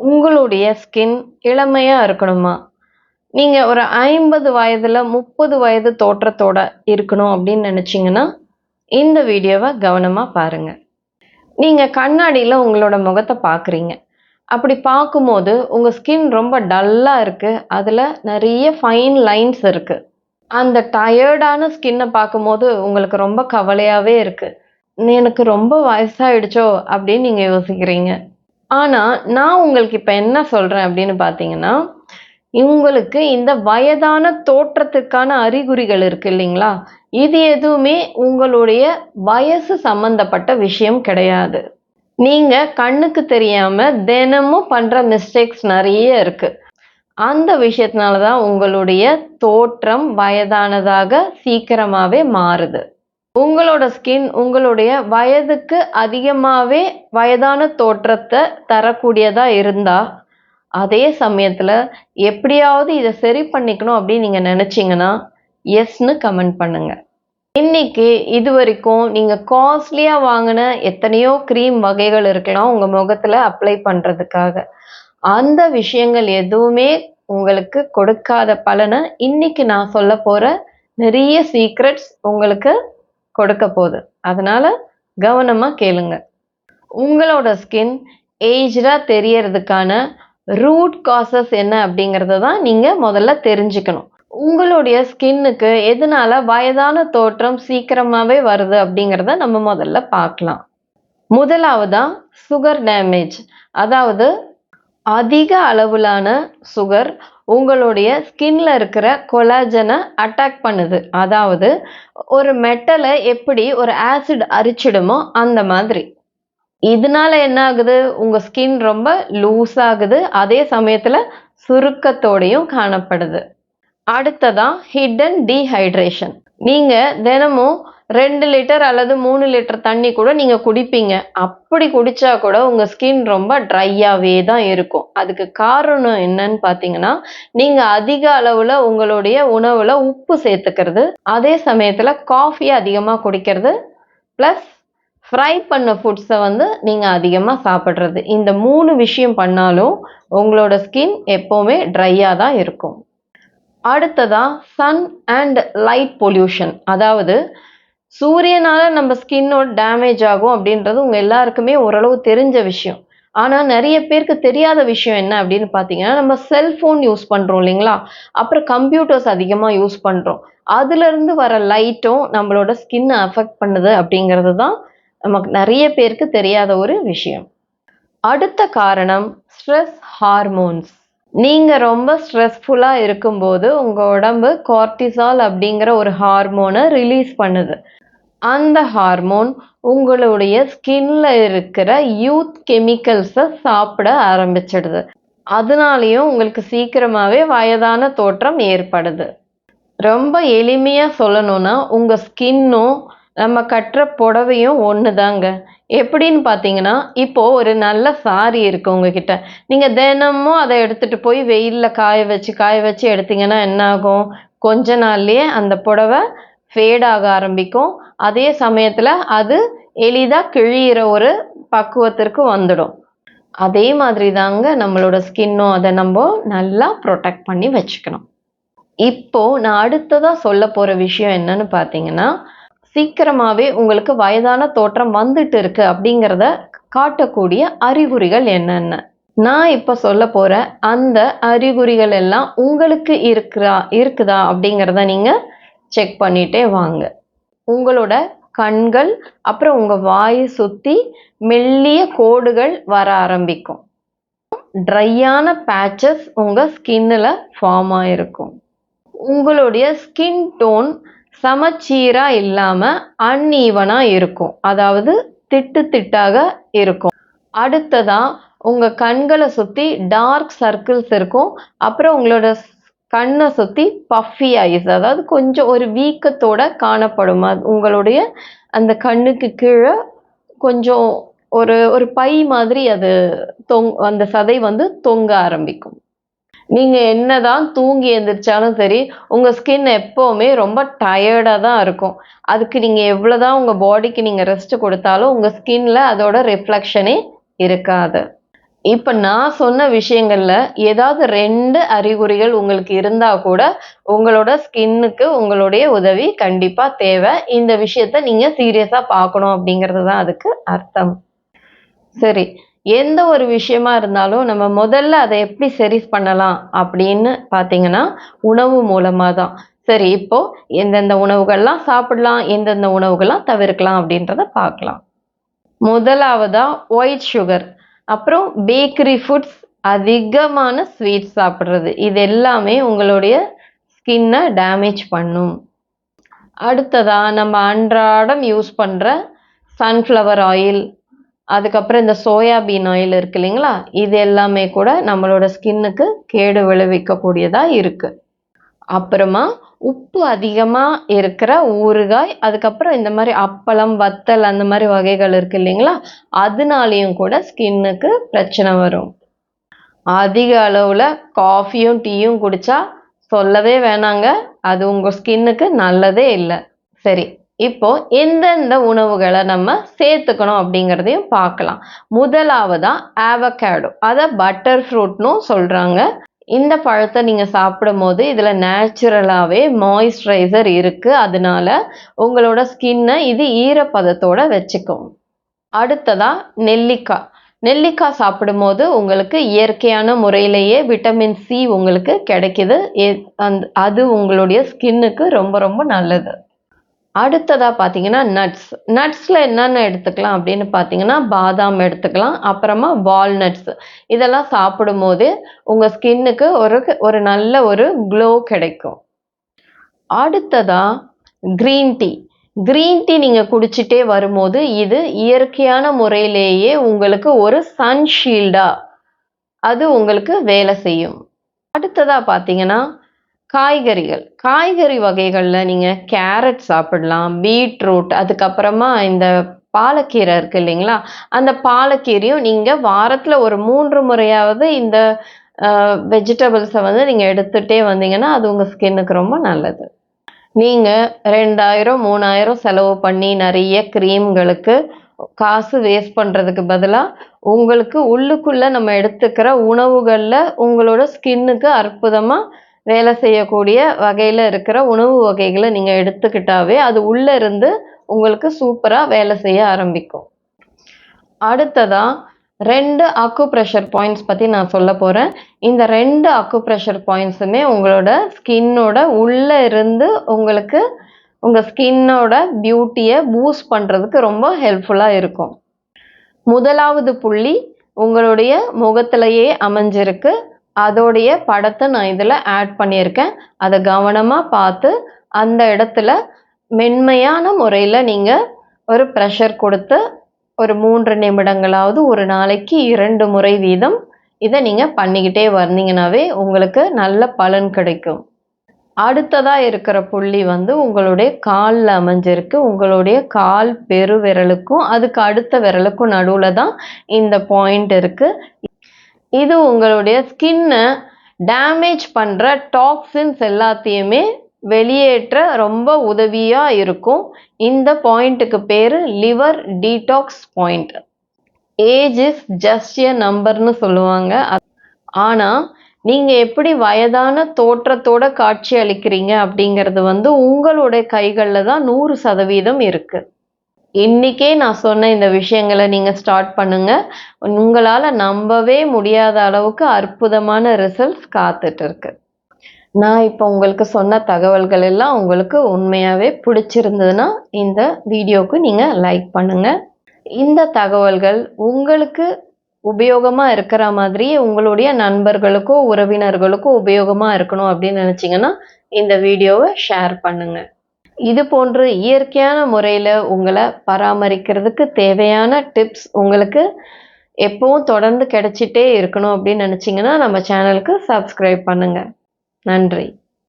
உங்களுடைய ஸ்கின் இளமையா இருக்கணுமா? நீங்க ஒரு 50 வயதுல 30 வயது தோற்றத்தோட இருக்கணும் அப்படின்னு நினைச்சீங்கன்னா, இந்த வீடியோவ கவனமா பாருங்க. நீங்க கண்ணாடியில உங்களோட முகத்த பார்க்குறீங்க. அப்படி பார்க்கும்போது உங்க ஸ்கின் ரொம்ப டல்லா இருக்கு. அதுல நெறைய ஃபைன் லைன்ஸ் இருக்கு. அந்த டயர்டான ஸ்கின்ன பார்க்கும்போது உங்களுக்கு ரொம்ப கவலையாவே இருக்கு. எனக்கு ரொம்ப வயசாயிடுச்சோ! அப்படின்னு நீங்க யோசிக்கிறீங்க. ஆனா, நான் உங்களுக்கு இப்ப என்ன சொல்றேன் அப்படின்னு பார்த்தீங்கன்னா, உங்களுக்கு இந்த வயதான தோற்றத்துக்கான அறிகுறிகள் இருக்கு இல்லைங்களா? இது எதுவுமே உங்களுடைய வயசு சம்மந்தப்பட்ட விஷயம் கிடையாது. நீங்க கண்ணுக்கு தெரியாம தினமும் பண்ற மிஸ்டேக்ஸ் நெறைய இருக்கு. அந்த விஷயத்தினால தான் உங்களுடைய தோற்றம் வயதானதாக சீக்கிரமாவே மாறுது. உங்களோட ஸ்கின் உங்களுடைய வயதுக்கு அதிகமாவே வயதான தோற்றத்த தரக்கூடியதா இருந்தா, அதே சமயத்துல எப்படியாவது இத சரி பண்ணிக்கணும் அப்படின்னு நீங்க நெனச்சீங்கன்னா, எஸ்ன்னு கமெண்ட் பண்ணுங்க. இன்னைக்கு இதுவரைக்கும் நீங்க காஸ்ட்லியா வாங்குன எத்தனையோ கிரீம் வகைகள் இருக்கலாம் உங்க முகத்துல அப்ளை பண்றதுக்காக. அந்த விஷயங்கள் எதுவுமே உங்களுக்கு கொடுக்காத பலன இன்னைக்கு நான் சொல்லப் போற நெறைய சீக்ரெட்ஸ் உங்களுக்கு கொடுக்கப் போகுது. அதனால கவனமா கேளுங்க. உங்களோட ஸ்கின் ஏஜ்டா தெரியறதுக்கான ரூட் காசஸ் என்ன அப்படிங்கிறத தான் நீங்க முதல்ல தெரிஞ்சுக்கணும். உங்களுடைய ஸ்கின்னுக்கு எதனால வயதான தோற்றம் சீக்கிரமாவே வருது அப்படிங்கிறத நம்ம முதல்ல பார்க்கலாம். முதலாவதா சுகர் டேமேஜ். அதாவது அதிக அளவிலான சுகர் உங்களுடைய ஸ்கின்ல இருக்கிற கொலாஜனை அட்டாக் பண்ணுது. அதாவது ஒரு மெட்டலை எப்படி ஒரு ஆசிட் அரிச்சிடுமோ அந்த மாதிரி. இதனால என்ன ஆகுது? உங்க ஸ்கின் ரொம்ப லூஸ் ஆகுது. அதே சமயத்துல சுருக்கத்தோடையும் காணப்படுது. அடுத்ததா ஹிடன் டீஹைட்ரேஷன். நீங்க தினமும் 2 லிட்டர் அல்லது 3 லிட்டர் தண்ணி கூட நீங்க குடிப்பீங்க. அப்படி குடிச்சா கூட உங்க ஸ்கின் ரொம்ப ட்ரையாவே தான் இருக்கும். அதுக்கு காரணம் என்னன்னு பார்த்தீங்கன்னா, நீங்க அதிக அளவுல உங்களுடைய உணவுல உப்பு சேர்த்துக்கிறது, அதே சமயத்துல காஃபி அதிகமா குடிக்கிறது, பிளஸ் ஃப்ரை பண்ண ஃபுட்ஸ நீங்க அதிகமா சாப்பிடுறது. இந்த 3 விஷயம் பண்ணாலும் உங்களோட ஸ்கின் எப்பவுமே ட்ரையா தான் இருக்கும். அடுத்ததா சன் அண்ட் லைட் பொல்யூஷன். அதாவது சூரியனால நம்ம ஸ்கின்னோட டேமேஜ் ஆகும் அப்படின்றது உங்க எல்லாருக்குமே ஓரளவு தெரிஞ்ச விஷயம். ஆனா நெறைய பேருக்கு தெரியாத விஷயம் என்ன அப்படின்னு பார்த்தீங்கன்னா, நம்ம செல்ஃபோன் யூஸ் பண்றோம் இல்லைங்களா? அப்புறம் கம்ப்யூட்டர்ஸ் அதிகமா யூஸ் பண்றோம். அதுலருந்து வர லைட்டும் நம்மளோட ஸ்கின்ன அஃபெக்ட் பண்ணுது அப்படிங்கிறது தான் நமக்கு நெறைய பேருக்கு தெரியாத ஒரு விஷயம். அடுத்த காரணம் ஸ்ட்ரெஸ் ஹார்மோன்ஸ். நீங்க ரொம்ப ஸ்ட்ரெஸ்ஃபுல்லா இருக்கும்போது உங்க உடம்பு கார்டிசால் அப்படிங்கிற ஒரு ஹார்மோனை ரிலீஸ் பண்ணுது. அந்த ஹார்மோன் உங்களுடைய ஸ்கின்ல இருக்கிற யூத் கெமிக்கல்ஸை சாப்பிட ஆரம்பிச்சிடுது. அதனாலயும் உங்களுக்கு சீக்கிரமாவே வயதான தோற்றம் ஏற்படுது. ரொம்ப எளிமையா சொல்லணும்னா உங்க ஸ்கின்னும் நம்ம கட்டுற புடவையும் ஒண்ணுதாங்க. எப்படின்னு பார்த்தீங்கன்னா, இப்போ ஒரு நல்ல சாரி இருக்கு உங்ககிட்ட. நீங்க தினமும் அத எடுத்துட்டு போய் வெயில்ல காய வச்சு எடுத்தீங்கன்னா என்ன ஆகும்? கொஞ்ச நாள்லயே அந்த புடவை ஃபேட் ஆக ஆரம்பிக்கும். அதே சமயத்துல அது எளிதா கிழியிற ஒரு பக்குவத்திற்கு வந்துடும். அதே மாதிரி தாங்க நம்மளோட ஸ்கின்னும். அத நம்ப நல்லா புரொடெக்ட் பண்ணி வச்சுக்கணும். இப்போ நான் அடுத்ததா சொல்லப் போற விஷயம் என்னன்னு பார்த்தீங்கன்னா, சீக்கிரமாவே உங்களுக்கு வயதான தோற்றம் வந்துட்டு இருக்கு அப்படிங்கிறத காட்டக்கூடிய அறிகுறிகள் என்னென்ன? நான் இப்ப சொல்லப் போற அந்த அறிகுறிகள் எல்லாம் உங்களுக்கு இருக்குதா அப்படிங்கிறத நீங்க செக் பண்ணிட்டே வாங்க. உங்களோட கண்கள், அப்புறம் உங்க வாய சுத்தி மெல்லிய கோடுகள் வர ஆரம்பிக்கும். ட்ரையான பேட்சஸ் உங்க ஸ்கின்ல ஃபார்ம் ஆயிருக்கும். உங்களுடைய ஸ்கின் டோன் சமச்சீரா இல்லாம அன்ஈவனா இருக்கும். அதாவது திட்டு திட்டாக இருக்கும். அடுத்ததா உங்க கண்களை சுத்தி டார்க் சர்க்கிள்ஸ் இருக்கும். அப்புறம் உங்களோட கண்ணை சுத்தி பஃபி ஐஸ், அதாவது கொஞ்சம் ஒரு வீக்கத்தோட காணப்படும். உங்களுடைய அந்த கண்ணுக்கு கீழே கொஞ்சம் ஒரு ஒரு பை மாதிரி அது அந்த சதை தொங்க ஆரம்பிக்கும். நீங்க என்னதான் தூங்கி எந்திரிச்சாலும் சரி, உங்க ஸ்கின் எப்பவுமே ரொம்ப டயர்டா தான் இருக்கும். அதுக்கு நீங்க எவ்வளவுதான் உங்க பாடிக்கு நீங்க ரெஸ்ட் குடுத்தாலும், உங்க ஸ்கின்ல அதோட ரிஃப்ளெக்ஷனே இருக்காது. இப்ப நான் சொன்ன விஷயங்கள்ல ஏதாவது 2 அறிகுறிகள் உங்களுக்கு இருந்தா கூட உங்களோட ஸ்கின்னுக்கு உங்களுடைய உதவி கண்டிப்பா தேவை. இந்த விஷயத்த நீங்க சீரியஸா பார்க்கணும் அப்படிங்கிறது தான் அதுக்கு அர்த்தம். சரி. எந்த ஒரு விஷயமா இருந்தாலும் நம்ம முதல்ல அதை எப்படி சரி பண்ணலாம் அப்படின்னு பார்த்தீங்கன்னா, உணவு மூலமா தான். சரி, இப்போ எந்தெந்த உணவுகள்லாம் சாப்பிடலாம், எந்தெந்த உணவுகள்லாம் தவிர்க்கலாம் அப்படின்றத பார்க்கலாம். முதலாவதா ஒயிட் சுகர், அப்புறம் பேக்கரி ஃபுட்ஸ், அதிகமான ஸ்வீட்ஸ் சாப்பிடுறது. இது எல்லாமே உங்களுடைய ஸ்கின்ன டேமேஜ் பண்ணும். அடுத்ததா நம்ம அன்றாடம் யூஸ் பண்ற சன்ஃப்ளவர் ஆயில், அதுக்கப்புறம் இந்த சோயாபீன் ஆயில் இருக்கு இல்லைங்களா? இது எல்லாமே கூட நம்மளோட ஸ்கின்னுக்கு கேடு விளைவிக்கக்கூடியதா இருக்கு. அப்புறமா உப்பு அதிகமா இருக்கிற ஊறுகாய், அதுக்கப்புறம் இந்த மாதிரி அப்பளம், வத்தல் அந்த மாதிரி வகைகள் இருக்கு இல்லைங்களா? அதனாலேயும் கூட ஸ்கின்னுக்கு பிரச்சனை வரும். அதிக அளவுல காஃபியும் டீயும் குடிச்சா சொல்லவே வேணாங்க. அது உங்க ஸ்கின்னுக்கு நல்லதே இல்லை. சரி, இப்போ எந்தெந்த உணவுகளை நம்ம சேர்த்துக்கணும் அப்படிங்கிறதையும் பார்க்கலாம். முதலாவதா ஆவகாடோ, அதை பட்டர் ஃப்ரூட்னும் சொல்றாங்க. இந்த பழத்தை நீங்க சாப்பிடும் போது இதுல நேச்சுரலாவே மாய்ஸ்சரைசர் இருக்கு. அதனால உங்களோட ஸ்கின்னை இது ஈரப்பதத்தோட வச்சுக்கும். அடுத்ததா நெல்லிக்காய். நெல்லிக்காய் சாப்பிடும்போது உங்களுக்கு இயற்கையான முறையிலேயே விட்டமின் சி உங்களுக்கு கிடைக்குது. அது உங்களுடைய ஸ்கின்னுக்கு ரொம்ப ரொம்ப நல்லது. அடுத்ததா பார்த்தீங்கன்னா நட்ஸ். நட்ஸில் என்னென்ன எடுத்துக்கலாம் அப்படின்னு பார்த்தீங்கன்னா, பாதாம் எடுத்துக்கலாம், அப்புறமா வால்நட்ஸ். இதெல்லாம் சாப்பிடும்போது உங்கள் ஸ்கின்னுக்கு ஒரு நல்ல ஒரு க்ளோ கிடைக்கும். அடுத்ததா கிரீன் டீ. கிரீன் டீ நீங்கள் குடிச்சிட்டே வரும்போது இது இயற்கையான முறையிலேயே உங்களுக்கு ஒரு சன்ஷீல்டாக அது உங்களுக்கு வேலை செய்யும். அடுத்ததா பார்த்தீங்கன்னா காய்கறிகள். காய்கறி வகைகளில் நீங்கள் கேரட் சாப்பிடலாம், பீட்ரூட், அதுக்கப்புறமா இந்த பாலக்கீரை இருக்கு இல்லைங்களா? அந்த பாலக்கீரையும் நீங்கள் வாரத்தில் ஒரு 3 முறையாவது இந்த வெஜிடபிள்ஸை வந்து நீங்கள் எடுத்துகிட்டே வந்தீங்கன்னா அது உங்கள் ஸ்கின்னுக்கு ரொம்ப நல்லது. நீங்கள் 2000 3000 செலவு பண்ணி நிறைய க்ரீம்களுக்கு காசு வேஸ்ட் பண்ணுறதுக்கு பதிலாக உங்களுக்கு உள்ளுக்குள்ளே நம்ம எடுத்துக்கிற உணவுகளில் உங்களோட ஸ்கின்னுக்கு அற்புதமாக வேலை செய்யக்கூடிய வகையில் இருக்கிற உணவு வகைகளை நீங்கள் எடுத்துக்கிட்டாவே அது உள்ளே இருந்து உங்களுக்கு சூப்பராக வேலை செய்ய ஆரம்பிக்கும். அடுத்ததா 2 அக்குப்ரெஷர் பாயிண்ட்ஸ் பற்றி நான் சொல்ல போகிறேன். இந்த 2 அக்குப்ரெஷர் பாயிண்ட்ஸுமே உங்களோட ஸ்கின்னோட உள்ளே இருந்து உங்களுக்கு உங்கள் ஸ்கின்னோட பியூட்டியை பூஸ்ட் பண்ணுறதுக்கு ரொம்ப ஹெல்ப்ஃபுல்லாக இருக்கும். முதலாவது புள்ளி உங்களுடைய முகத்திலேயே அமைஞ்சிருக்கு. அதோடைய படத்தை நான் இதில் ஆட் பண்ணியிருக்கேன். அதை கவனமாக பார்த்து அந்த இடத்துல மென்மையான முறையில் நீங்கள் ஒரு ப்ரெஷர் கொடுத்து ஒரு 3 நிமிடங்களாவது ஒரு நாளைக்கு 2 முறை வீதம் இதை நீங்கள் பண்ணிக்கிட்டே வந்தீங்கன்னாவே உங்களுக்கு நல்ல பலன் கிடைக்கும். அடுத்ததாக இருக்கிற புள்ளி வந்து உங்களுடைய காலில் அமைஞ்சிருக்கு. உங்களுடைய கால் பெருவிரலுக்கும் அதுக்கு அடுத்த விரலுக்கும் நடுவில் தான் இந்த பாயிண்ட் இருக்குது. இது உங்களுடைய ஸ்கின்னை டேமேஜ் பண்ணுற டாக்ஸின்ஸ் எல்லாத்தையுமே வெளியேற்ற ரொம்ப உதவியாக இருக்கும். இந்த பாயிண்ட்டுக்கு பேர் liver detox point. Age is just a நம்பர்னு சொல்லுவாங்க. ஆனால் நீங்கள் எப்படி வயதான தோற்றத்தோட காட்சி அளிக்கிறீங்க அப்படிங்கிறது வந்து உங்களுடைய கைகளில் தான் 100% இருக்குது. இன்றைக்கே நான் சொன்ன இந்த விஷயங்களை நீங்கள் ஸ்டார்ட் பண்ணுங்கள். உங்களால் நம்பவே முடியாத அளவுக்கு அற்புதமான ரிசல்ட்ஸ் காத்துட்டு இருக்கு. நான் இப்போ உங்களுக்கு சொன்ன தகவல்கள் எல்லாம் உங்களுக்கு உண்மையாகவே பிடிச்சிருந்ததுன்னா இந்த வீடியோவுக்கு நீங்கள் லைக் பண்ணுங்கள். இந்த தகவல்கள் உங்களுக்கு உபயோகமாக இருக்கிற மாதிரி உங்களுடைய நண்பர்களுக்கோ உறவினர்களுக்கோ உபயோகமாக இருக்கணும் அப்படின்னு நினச்சிங்கன்னா இந்த வீடியோவை ஷேர் பண்ணுங்கள். இது போன்று இயற்கையான முறையில் உங்களை பராமரிக்கிறதுக்கு தேவையான டிப்ஸ் உங்களுக்கு எப்பவும் தொடர்ந்து கிடைச்சிட்டே இருக்கணும் அப்படின்னு நினச்சிங்கன்னா நம்ம சேனலுக்கு சப்ஸ்கிரைப் பண்ணுங்கள். நன்றி.